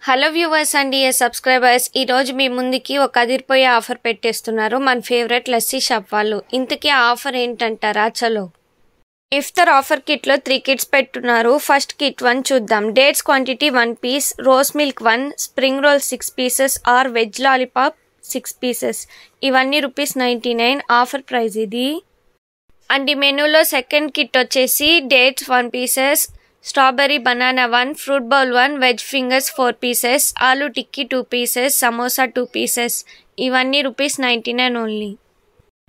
Hello viewers and subscribers, ఈ రోజు మీ ముందుకి ఒక అదిరిపోయే ఆఫర్ పెట్టేస్తున్నారు మన ఫేవరెట్ లస్సీ షాప్ వాళ్ళు. ఇంతకీ ఆఫర్ ఏంటంటారా? చలో, ఇఫ్తార్ ఆఫర్ కిట్ లో 3 కిట్స్ పెట్టున్నారు. ఫస్ట్ కిట్ 1 చూద్దాం. Dates quantity 1 piece, rose milk 1, spring roll 6 pieces or veg lollipop 6 pieces. ఇవన్నీ ₹99 ఆఫర్ ప్రైస్ ఇది. అండ్ ఈ మెనూలో సెకండ్ కిట్ వచ్చేసి dates 1 pieces, strawberry banana 1, fruit bowl 1, veg fingers 4 pieces, aloo tikki 2 pieces, samosa 2 pieces. ఇవన్నీ ₹99 only.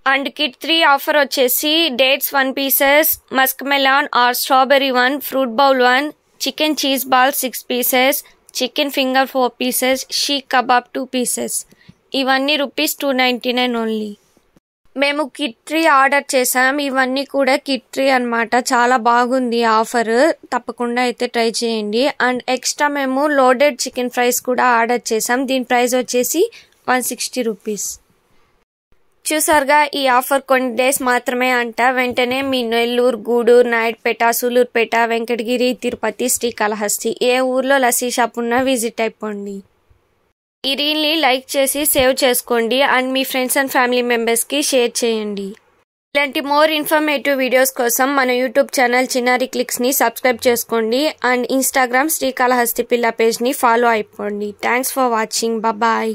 And kit 3 offer వచ్చేసి dates 1 pieces, musk melon or strawberry 1, fruit bowl 1, chicken cheese ball 6 pieces, chicken finger 4 pieces, షీక్ kebab 2 pieces. ఇవన్నీ ₹299 only. మేము kit 3 order చేసాం. ఇవన్నీ కూడా kit 3 అనమాట. చాలా బాగుంది ఆఫర్, తప్పకుండా అయితే ట్రై చేయండి. అండ్ ఎక్స్ట్రా మేము లోడెడ్ చికెన్ ఫ్రైస్ కూడా ఆర్డర్ చేసాం. దీని ప్రైస్ వచ్చేసి ₹160. చూసారుగా, ఈ ఆఫర్ కొన్ని డేస్ మాత్రమే అంట. వెంటనే మీ నెల్లూరు, గూడూరు, నాయుడుపేట, సూలూరుపేట, వెంకటగిరి, తిరుపతి, శ్రీకాళహస్తి ఏ ఊర్లో లస్సీ షాప్ ఉన్నా విజిట్ అయిపోండి. ఈ రీల్ని లైక్ చేసి సేవ్ చేసుకోండి and me friends and family మెంబర్స్కి షేర్ చేయండి. ఇలాంటి మోర్ ఇన్ఫర్మేటివ్ వీడియోస్ కోసం మన యూట్యూబ్ ఛానల్ చిన్నారి క్లిక్స్ని సబ్స్క్రైబ్ చేసుకోండి అండ్ ఇన్స్టాగ్రామ్ శ్రీకాళహస్తి పిల్ల పేజ్ని ఫాలో అయిపోండి. Thanks for watching. బాయ్.